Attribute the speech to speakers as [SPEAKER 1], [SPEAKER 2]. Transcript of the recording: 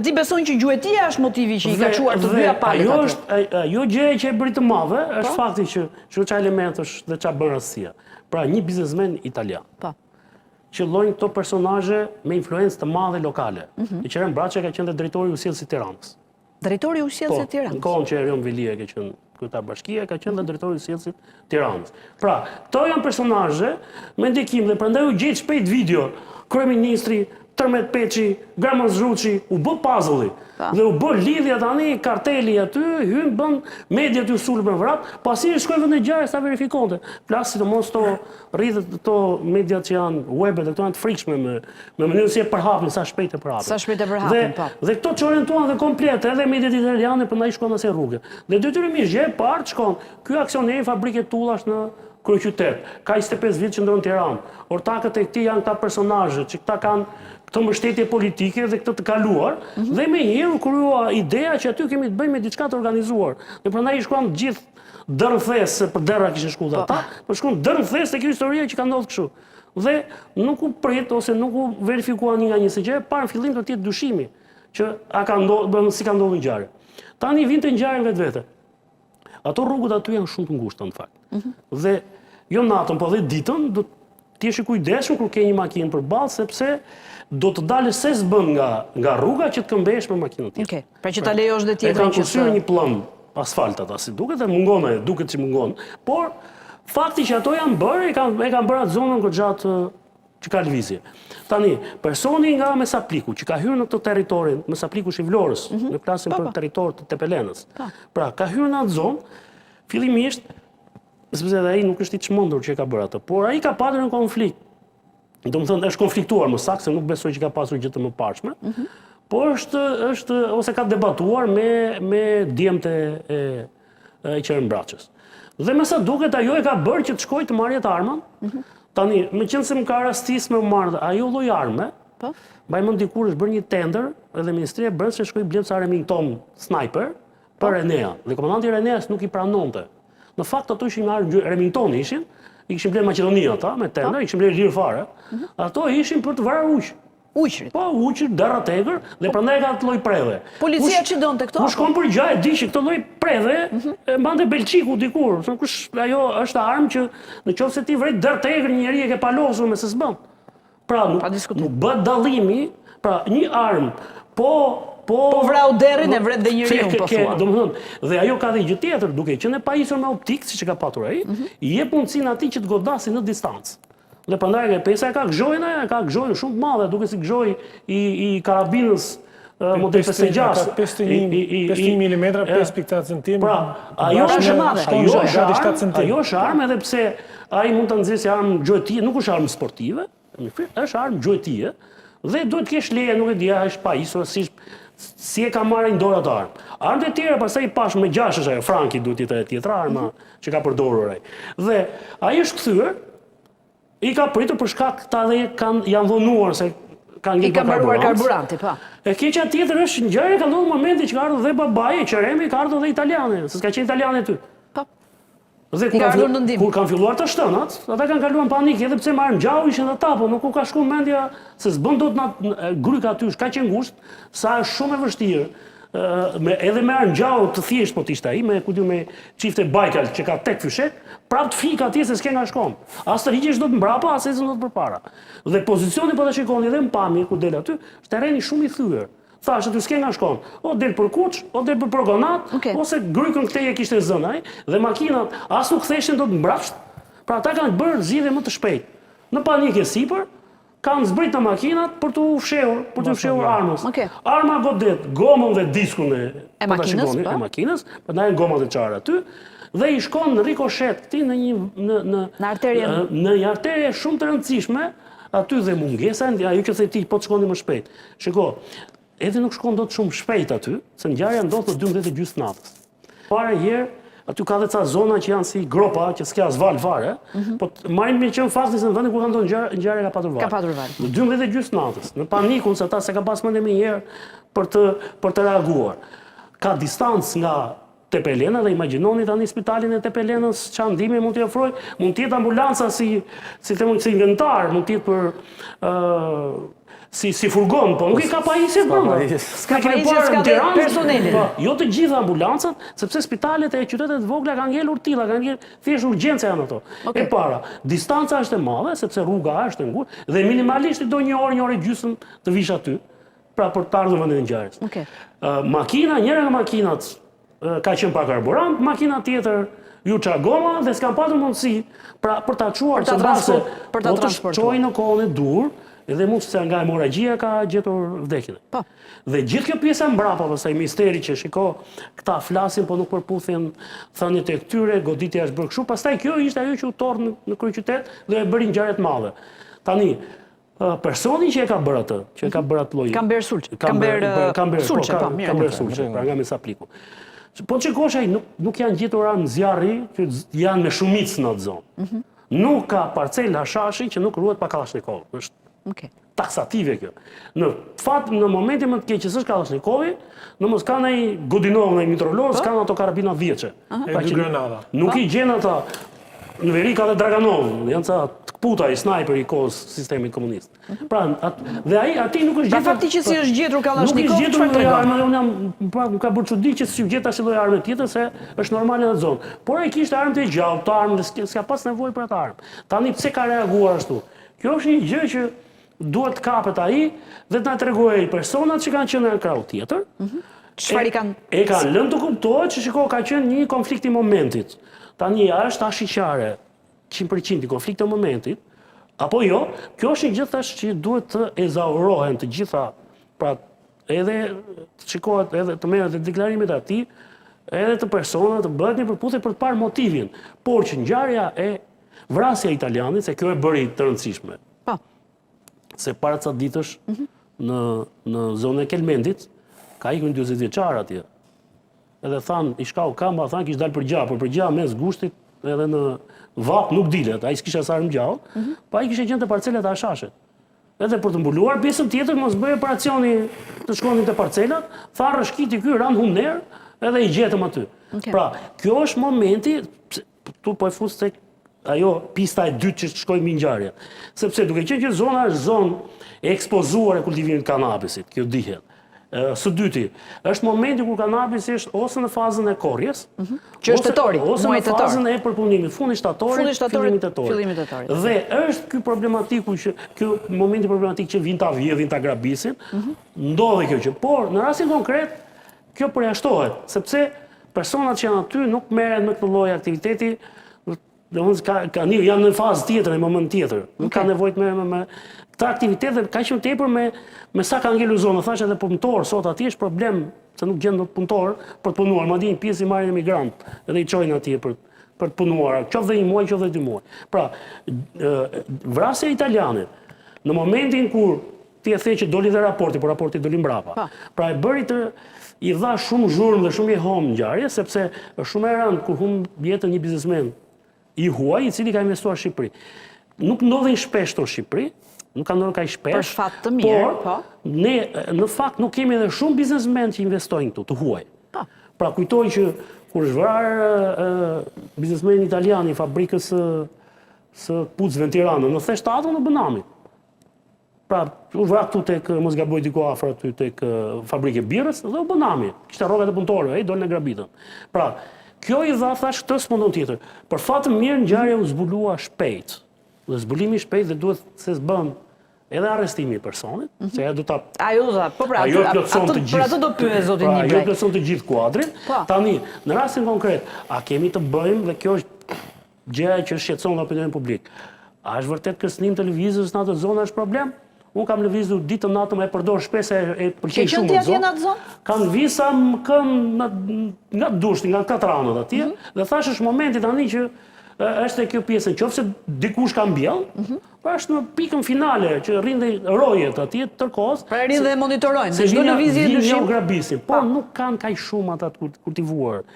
[SPEAKER 1] ti beson që gjuetia është motivi që i ka çuar të dyja palët aty?
[SPEAKER 2] Ajo gjë që e bëri të madhe është fakti që çfarë element është dhe çfarë bën rastësia. Pra një biznesmen italian. Që llojnë këto personazhe me influencë të madhe lokale. I Qeren Braçi ka qenë drejtori i Usjellës së Tiranës.
[SPEAKER 1] Drejtori i Usjellës së Tiranës.
[SPEAKER 2] Në kohën që Erion Vilia ka qenë kryetar bashkie, ka qenë drejtori i Usjellës së Tiranës. Pra, këto janë personazhe me ndikim dhe prandaj u gjet shpejt video kryeministri Tërmet Peçi, Graman Zhruçi, u bë puzzle-i. Dhe u bë lidhja tani, karteli aty, hyn bën media të sulë për vrat, pasi shkoi vend në ngjarje sa verifikonte. Plas sidomos to rrjetet to media që janë webet, ato janë të frikshme me mënyrën si e përhapin, sa shpejt e përhapin.
[SPEAKER 1] Sa shpejt e përhapin, po.
[SPEAKER 2] Dhe këto që orientuan dhe komplet, edhe mediat italiane prandaj shkon asaj rrugë. Dhe detyrimisht gjë e parë shkon, ky aksioner fabrike tullash në kryeqytet, ka 25 vjet që ndron Tiranë. Ortakët e këtij janë këta personazhe që këta kanë këtë mbështetje politike dhe këtë të kaluar, dhe me njëherë krua ideja që aty kemi të bëjmë me diçka të organizuar. Dhe prandaj shkuan gjithë dërmthes, se për dera kishin shkuar ata, por shkuan dërmthes tek historia që ka ndodhur kështu. Dhe nuk u prit ose nuk u verifikuan një nga një se gjë, para fillim të jetë dyshimi që a ka ndodhur, si ka ndodhur ngjarja. Tani vinte ngjarja vetvete. Ato rrugët aty janë shumë të ngushta në fakt. Dhe jo natën, po dhe ditën, do të jesh i kujdesshëm kur ke një makinë përballë, sepse do të dalësh se s'bën nga rruga që të këmbesh me makinën tjetër.
[SPEAKER 1] Pra që ta lejosh dhe tjetrën
[SPEAKER 2] që... E kanë kursyer një pllëm asfalt ata, si duket, e mungon, duket që mungon. Por, fakti që ato janë bërë, e kanë bërë atë zonën gjatë që ka lëvizje. Tani, personi nga Mesapliku, që ka hyrë në këtë territorin, Mesapliku i Vlorës, ne flasim për territor të Tepelenës. Pra, ka hyrë në atë zonë, fillimisht, sepse ai nuk është i çmendur që ka bërë atë, por ai ka patur një konflikt. Do më thënë, është konfliktuar më saktë, se nuk besoj që ka pasur gjë të mëparshme, por është ose ka debatuar me djemtë e Qeren Braçës. Dhe me sa duket, ajo e ka bërë që të shkojë të marrë atë armën. Tani, me qenë se më ka rastis me marrë ajo lloj arme, mbaj mend dikur është bërë një tender, edhe Ministria e Brendshme shkoi blen sa Remington sniper për Enea. Dhe komandanti i Eneas nuk i pranonte. Në fakt ato ishin nga Remington ishin, i kishin blerë Maqedonia ata me tender, i kishin blerë lirë fare. Ato ishin për të vrarë ujë.
[SPEAKER 1] Ujërit? Po,
[SPEAKER 2] ujërit, derra tegër, dhe prandaj ka atë lloj predhe.
[SPEAKER 1] Policia që donte këto?
[SPEAKER 2] Ku shkon për gjë, e di që këtë lloj predhe e mbante Belçiku dikur. Ajo është armë që nëse ti vret derë tegër një njeri e ke palosur me se s'bën. Pra nuk bëhet dallimi, pra një armë, po
[SPEAKER 1] vrau derrin e vret dhe njeriu po thua.
[SPEAKER 2] Domethënë, dhe ajo ka dhe gjë tjetër, duke qenë e pajisur me optik, siç e ka patur ai, i jep mundësinë atij që të godasi në distancë. Dhe prandaj pesa ka gëzhojnë shumë të madhe, duke si gëzhoj i karabinës model 56.
[SPEAKER 3] 5 mm, 5.8 cm.
[SPEAKER 2] Pra, ajo është armë edhe pse ai mund ta nxjesë armë gjuetie, nuk është armë sportive, është armë gjuetie, dhe duhet të kesh leje, nuk e di, është pajisur si e ka marrë në dorë atë armë. Armë të tjera, pastaj i pash me 6 është ajo, Franki duhet të jetë tjetra arma që ka përdorur ai. Dhe ai është kthyer, i ka pritur për shkak këta dhe janë vonuar se kanë
[SPEAKER 1] i ka mbaruar karburanti, pa.
[SPEAKER 2] E keqja tjetër është ngjarja ka ndodhur momenti që ka ardhur dhe babai e Qeremi, ka ardhur dhe italiane, se s'ka qenë italiane ty.
[SPEAKER 1] Po.
[SPEAKER 2] Dhe kur kanë filluar të shtënat, ata kanë kaluar në panikë, edhe pse marrën gjau ishin ata, po nuk u ka shkuar mendja se s'bën dot gryka aty, është kaq e ngushtë, sa është shumë e vështirë. Edhe me armë gjau të thjesht po t'ishte ai, me çifte Baikal që ka tek fyshet, prap të fik atje se s'ke nga shkon. As të hiqesh dot mbrapa, as ecën dot përpara. Dhe pozicioni po ta shikoni edhe në pamje ku del aty, është terreni shumë i thyer. Thash aty s'ke nga shkon. O del për kuç, o del për progonat, ose grykën këtej e kishte zënë ai, dhe makinat as nuk ktheshin dot mbrapsht. Pra ata kanë bërë zgjidhje më të shpejtë. Në panikë sipër, kanë zbritur makinat për të fshehur armës. Arma godet gomën dhe diskun e makinës, prandaj gomat e çara aty, dhe i shkon në rikoshet këtij në një arterie shumë të rëndësishme, aty dhe mungesa, ajo që the ti po të shkoni më shpejt. Shiko, edhe nuk shkon dot shumë shpejt aty, se ngjarja ndodh në 12:30 natës. Para herë aty ka dhe ca zona që janë si gropa, që s'ka as val fare, po marrin me qenë faktin se në vendin ku ka ndodhur ngjarja ka patur val.
[SPEAKER 1] Ka patur val.
[SPEAKER 2] Në 12:30 natës, në panikun se ata se ka pas mendje më herë për të reaguar. Ka distancë nga Tepelena dhe imagjinoni tani spitalin e Tepelenës çfarë ndihmë mund t'i ofrojë, mund të jetë ambulanca si inventar, mund të jetë për si furgon, po nuk i ka pajisje brenda.
[SPEAKER 1] S'ka pajisje, s'ka dhe personelin.
[SPEAKER 2] Po, jo të gjitha ambulancat, sepse spitalet e qytetet vogla kanë ngelur tilla, kanë ngelur thjesht urgjencë janë ato. E para, distanca është e madhe sepse rruga është e ngurtë dhe minimalisht do një orë gjysmë të vish aty, pra për të ardhur në vendin e ngjarjes. Makina, njëra nga makinat ka qenë pa karburant, makina tjetër ju çargoma dhe s'kan patur mundësi pra për ta çuar
[SPEAKER 1] për ta transportuar.
[SPEAKER 2] Çojnë në kohën e dur. Edhe mund se nga hemoragjia ka gjetur vdekjen. Dhe gjithë kjo pjesa mbrapa, pastaj misteri që shiko, këta flasin, po nuk përputhen thënjet e këtyre, goditja është bërë kështu, pastaj kjo ishte ajo që u torë në kryeqytet dhe e bëri ngjarje të madhe. Tani, personi që e ka bërë atë, që e ka bërë atë lloj.
[SPEAKER 1] Kamber Sulçe, Kamber
[SPEAKER 2] Sulçe, pra nga Mesapliku. Po çikosh ai nuk janë gjetur në zjarri që janë me shumicë në atë zonë. Nuk ka parcel hashashi që nuk ruhet pa Kalashnikov. Taksative kjo. Në fat, në momentin më të keq që s'është Kalashnikov, në s'ka ndaj Godinov, ndaj Mitrolov, s'ka ato karabina vjeçe. Nuk i gjen ata në veri ka dhe Draganov, janë ca të kputa i snajper i kohës sistemit komunist. Pra, dhe ati nuk është gjetur...
[SPEAKER 1] Pra fakti që si është gjetur Kalashnikov, çfarë tregon?
[SPEAKER 2] Nuk ka bërë çudi që si gjetur asnjë lloj arme tjetër se është normale në atë zonë. Por ai kishte armë të gjallë, të armë dhe s'ka pas nevojë për atë armë. Tani pse ka reaguar ashtu? Kjo është një gjë që duhet kapet ai dhe na tregojë personat që kanë qenë në krau tjetër.
[SPEAKER 1] Çfarë kanë?
[SPEAKER 2] E kanë lënë të kuptohet që shiko ka qenë një konflikt i momentit. Tani është ashiqare 100% i konfliktit të momentit, apo jo, kjo është një gjë thash që duhet të ezaurohen të gjitha, pra edhe të shikohet edhe të merret të deklarimet e atij, edhe të personat të bëhet një përputhje për të parë motivin, por që ngjarja e vrasja e italianit, se kjo e bëri të rëndësishme. Se para ca ditësh në zonën e Kelmendit ka ikur 40 vjeçar atje. Edhe thanë, i shkau kamba, thanë kishte dalë për gjallë, por për gjallë mes gushtit edhe në vap nuk dilet, ai s'kishte as armë gjallë, pa ai kishte qenë te parcelat e Ashashit. Edhe për të mbuluar pjesën tjetër, mos bëj operacioni të shkonin te parcelat, tha rrëshkiti ky ran humner, edhe i gjetëm aty. Pra, kjo është momenti, tu po e fus tek ajo pista e dytë që shkoi mbi ngjarjen. Sepse duke qenë që zona është zonë e ekspozuar e kultivimit të kanabisit, kjo dihet. Së dyti, është momenti kur kanabisi është ose në fazën e korrjes,
[SPEAKER 1] që është tetori,
[SPEAKER 2] ose në fazën e përpunimit, fundi shtatorit, fillimi
[SPEAKER 1] tetorit.
[SPEAKER 2] Dhe është ky problematiku që ky momenti problematik që vin ta vjedhin, ta grabisin, ndodhe kjo që, por në rastin konkret kjo përjashtohet, sepse personat që janë aty nuk merren me këtë lloj aktiviteti, janë në fazë tjetër, në moment tjetër. Nuk ka nevojë të merren me këtë aktivitet dhe ka qenë tepër me sa ka ngelur zonë. Thashë edhe punëtor, sot atje është problem se nuk gjen dot punëtor për të punuar. Madje një pjesë i marrin emigrant, edhe i çojnë atje për të punuar, qoftë dhe 1 muaj, qoftë dhe 2 muaj. Pra, vrasja e italianit, në momentin kur ti e the që doli dhe raporti, por raporti doli mbrapa. Pra e bëri i dha shumë zhurmë dhe shumë i hom ngjarje, sepse është shumë e rëndë kur humb jetën një biznesmen i huaj i cili ka investuar në Shqipëri. Nuk ndodhin shpesh në Shqipëri, nuk ka ndodhur kaq shpesh.
[SPEAKER 1] Për shfat të mirë, po.
[SPEAKER 2] Ne në fakt nuk kemi edhe shumë biznesmen që investojnë këtu, të huaj. Pra kujtoj që kur është vrarë biznesmeni italian i fabrikës së pucëve në Tiranë, në 87 në Banami. Pra, u vra këtu tek mos gaboj diku afër aty tek fabrike birrës dhe u Banami. Kishte rrogat e punëtorëve, ai dolën në grabitën. Pra, kjo i dha thash këtë smundon tjetër. Për fat të mirë ngjarja u zbulua shpejt. Dhe zbulimi i shpejt dhe duhet se s'bën edhe arrestimi i personit, se ajo do ta
[SPEAKER 1] ajo ato do pyet zotin Nibrej.
[SPEAKER 2] Ajo plotson të gjithë kuadrin. Tani, në rastin konkret, a kemi të bëjmë dhe kjo është gjëja që shqetëson opinionin publik. A është vërtet kërcënim të lëvizjes në atë zonë është problem? Unë kam lëvizur ditën natën e përdor shpesh e pëlqej shumë
[SPEAKER 1] atë zonë.
[SPEAKER 2] Kam visa nga dushti, nga katranët atje, dhe thash është momenti tani që është e kjo pjesë, qofse dikush ka mbjell, pra është në pikën finale që rrin dhe rojet atje tërkohës.
[SPEAKER 1] Pra rrin dhe monitorojnë, se çdo lëvizje ndryshim
[SPEAKER 2] grabisin, por nuk kanë kaq shumë ata të kultivuar.